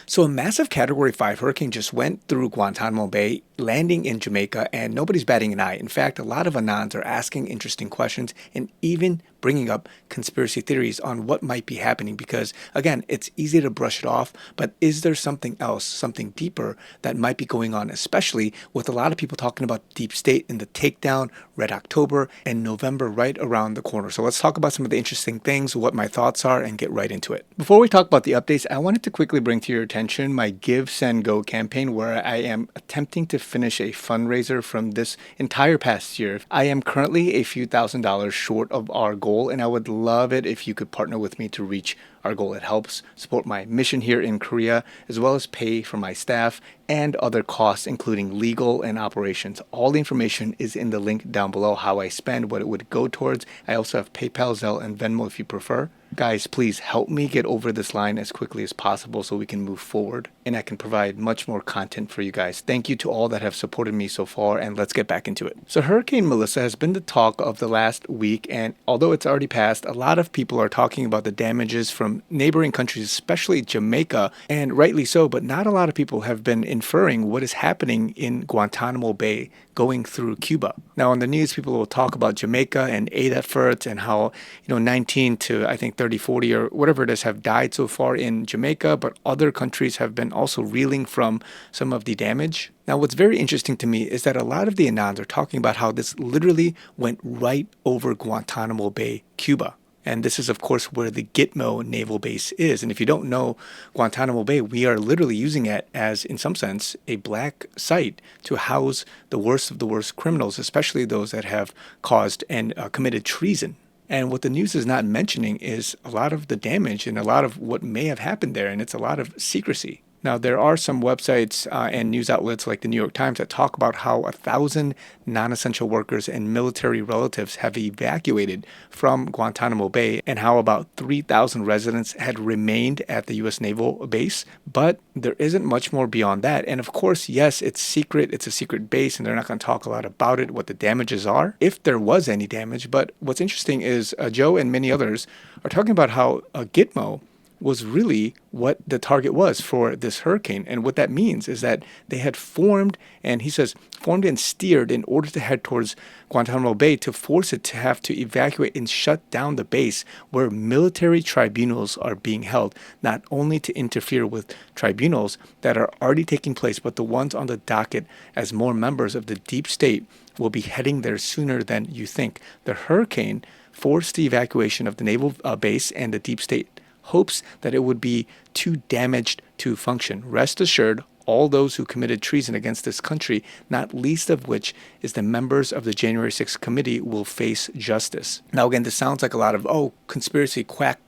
So a massive Category 5 hurricane just went through Guantanamo Bay, landing in Jamaica, and nobody's batting an eye. In fact, a lot of Anons are asking interesting questions and even bringing up conspiracy theories on what might be happening because, again, it's easy to brush it off, but is there something else, something deeper that might be going on, especially with a lot of people talking about deep state and the takedown, Red October, and November right around the corner. So let's talk about some of the interesting things, what my thoughts are, and get right into it. Before we talk about the updates, I wanted to quickly bring to your attention my Give, Send, Go campaign where I am attempting to finish a fundraiser from this entire past year. I am currently a few $1,000s short of our goal, and I would love it if you could partner with me to reach our goal. It helps support my mission here in Korea, as well as pay for my staff and other costs, including legal and operations. All the information is in the link down below, how I spend, what it would go towards. I also have PayPal, Zelle, and Venmo if you prefer. Guys, please help me get over this line as quickly as possible so we can move forward and I can provide much more content for you guys. Thank you to all that have supported me so far, and let's get back into it. So Hurricane Melissa has been the talk of the last week, and although it's already passed, a lot of people are talking about the damages from neighboring countries, especially Jamaica, and rightly so, but not a lot of people have been inferring what is happening in Guantanamo Bay going through Cuba. Now on the news, people will talk about Jamaica and aid efforts and how, 19 to I think 30, 40 or whatever it is have died so far in Jamaica, but other countries have been also reeling from some of the damage. Now, what's very interesting to me is that a lot of the Anons are talking about how this literally went right over Guantanamo Bay, Cuba. And this is, of course, where the Gitmo naval base is. And if you don't know Guantanamo Bay, we are literally using it as, in some sense, a black site to house the worst of the worst criminals, especially those that have caused and committed treason. And what the news is not mentioning is a lot of the damage and a lot of what may have happened there, and it's a lot of secrecy. Now, there are some websites and news outlets like the New York Times that talk about how 1,000 non-essential workers and military relatives have evacuated from Guantanamo Bay and how about 3,000 residents had remained at the U.S. Naval Base. But there isn't much more beyond that. And of course, yes, it's secret. It's a secret base, and they're not going to talk a lot about it, what the damages are, if there was any damage. But what's interesting is Joe and many others are talking about how Gitmo was really what the target was for this hurricane. And what that means is that they had formed, and he says, formed and steered in order to head towards Guantanamo Bay to force it to have to evacuate and shut down the base where military tribunals are being held, not only to interfere with tribunals that are already taking place, but the ones on the docket as more members of the deep state will be heading there sooner than you think. The hurricane forced the evacuation of the naval base, and the deep state hopes that it would be too damaged to function. Rest assured, all those who committed treason against this country, not least of which is the members of the January 6th committee, will face justice. Now, again, this sounds like a lot of, conspiracy quack,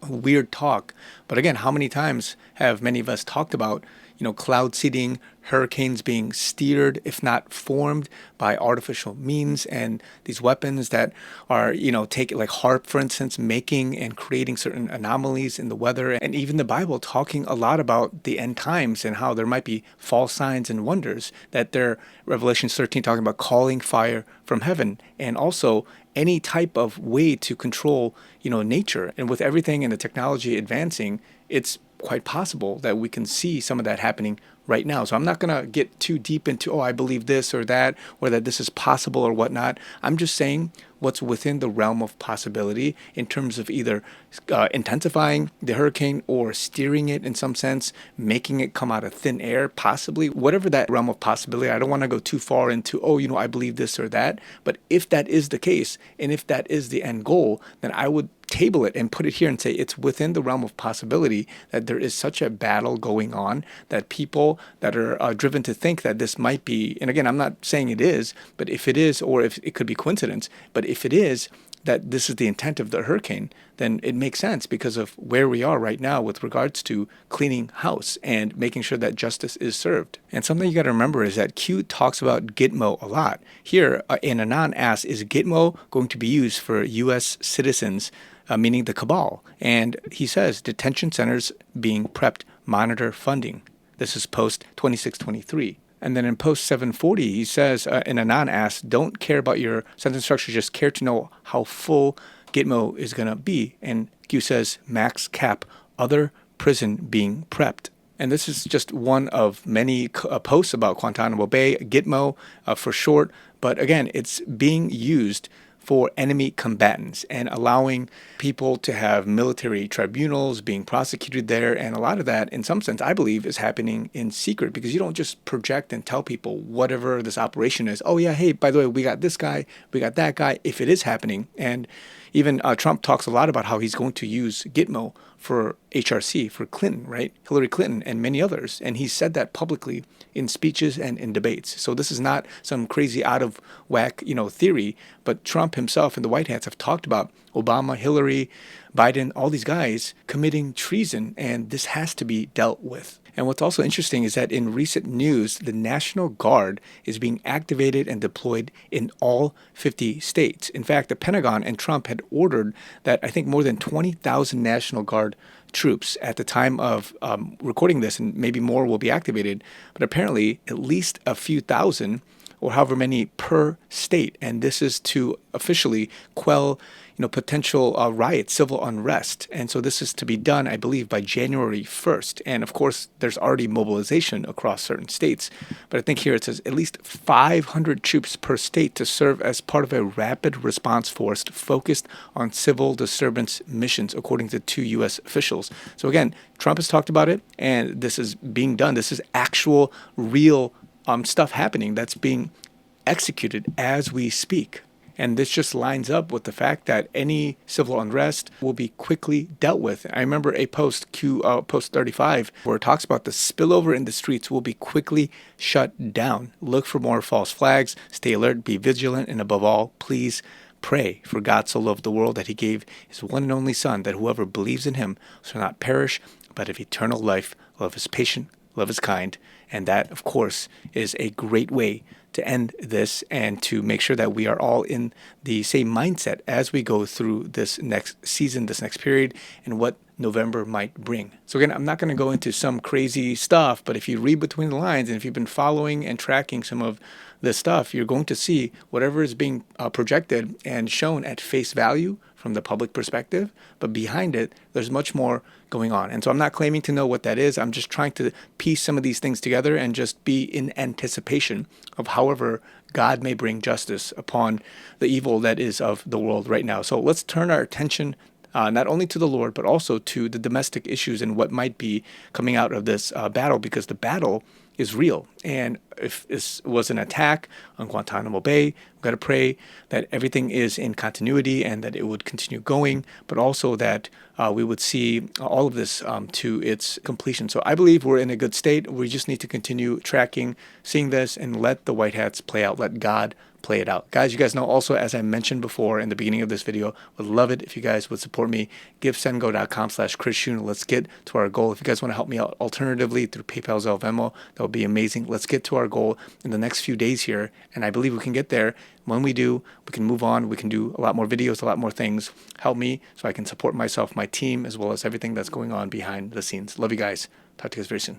weird talk. But again, how many times have many of us talked about, cloud seeding, hurricanes being steered, if not formed, by artificial means, and these weapons that are, take like HARP, for instance, making and creating certain anomalies in the weather, and even the Bible talking a lot about the end times and how there might be false signs and wonders, that they're, Revelation 13 talking about calling fire from heaven, and also any type of way to control, nature. And with everything and the technology advancing, it's quite possible that we can see some of that happening right now. So I'm not going to get too deep into, I believe this or that, or that this is possible or whatnot. I'm just saying what's within the realm of possibility in terms of either intensifying the hurricane or steering it in some sense, making it come out of thin air, possibly, whatever that realm of possibility. I don't want to go too far into, I believe this or that. But if that is the case, and if that is the end goal, then I would table it and put it here and say it's within the realm of possibility that there is such a battle going on that people that are driven to think that this might be, and again, I'm not saying it is, but if it is, or if it could be coincidence, but if it is, that this is the intent of the hurricane, then it makes sense because of where we are right now with regards to cleaning house and making sure that justice is served. And something you got to remember is that Q talks about Gitmo a lot. Here, an Anon asks, is Gitmo going to be used for U.S. citizens, meaning the cabal? And he says, detention centers being prepped, monitor funding. This is post 2623. And then in post 740, he says, in Anon asks, don't care about your sentence structure, just care to know how full Gitmo is going to be. And Q says, max cap, other prison being prepped. And this is just one of many posts about Guantanamo Bay, Gitmo for short. But again, it's being used for enemy combatants and allowing people to have military tribunals being prosecuted there. And a lot of that, in some sense, I believe, is happening in secret, because you don't just project and tell people whatever this operation is. Oh, yeah, hey, by the way, we got this guy, we got that guy, if it is happening. And even Trump talks a lot about how he's going to use Gitmo for HRC, for Clinton, right? Hillary Clinton and many others. And he said that publicly in speeches and in debates. So this is not some crazy out of whack, theory, but Trump himself and the White Hats have talked about Obama, Hillary, Biden, all these guys committing treason, and this has to be dealt with. And what's also interesting is that in recent news, the National Guard is being activated and deployed in all 50 states. In fact, the Pentagon and Trump had ordered that I think more than 20,000 National Guard troops at the time of recording this, and maybe more will be activated, but apparently at least a few thousand or however many per state. And this is to officially quell potential riots, civil unrest. And so this is to be done, I believe, by January 1st. And of course, there's already mobilization across certain states. But I think here it says at least 500 troops per state to serve as part of a rapid response force focused on civil disturbance missions, according to 2 U.S. officials. So again, Trump has talked about it, and this is being done. This is actual, real stuff happening that's being executed as we speak. And this just lines up with the fact that any civil unrest will be quickly dealt with. I remember a post, post 35, where it talks about the spillover in the streets will be quickly shut down. Look for more false flags, stay alert, be vigilant, and above all, please pray. For God so loved the world that he gave his one and only Son, that whoever believes in him shall not perish, but have eternal life. Love is patient, love is kind. And that, of course, is a great way to end this and to make sure that we are all in the same mindset as we go through this next season, this next period, and what November might bring. So again, I'm not going to go into some crazy stuff, but if you read between the lines and if you've been following and tracking some of this stuff, you're going to see whatever is being projected and shown at face value from the public perspective, but behind it, there's much more going on. And so I'm not claiming to know what that is. I'm just trying to piece some of these things together and just be in anticipation of however God may bring justice upon the evil that is of the world right now. So let's turn our attention not only to the Lord, but also to the domestic issues and what might be coming out of this battle, because the battle is real. And if this was an attack on Guantanamo Bay, we've got to pray that everything is in continuity and that it would continue going, but also that we would see all of this to its completion. So I believe we're in a good state. We just need to continue tracking, seeing this, and let the White Hats play out. Let God play it out. Guys, you guys know also, as I mentioned before in the beginning of this video, would love it if you guys would support me. GiveSendGo.com/chrisyoonyt. Let's get to our goal. If you guys want to help me out alternatively through PayPal, Zelle, Venmo, that would be amazing. Let's get to our goal in the next few days here, and I believe we can get there. When we do, we can move on. We can do a lot more videos, a lot more things. Help me so I can support myself, my team, as well as everything that's going on behind the scenes. Love you guys. Talk to you guys very soon.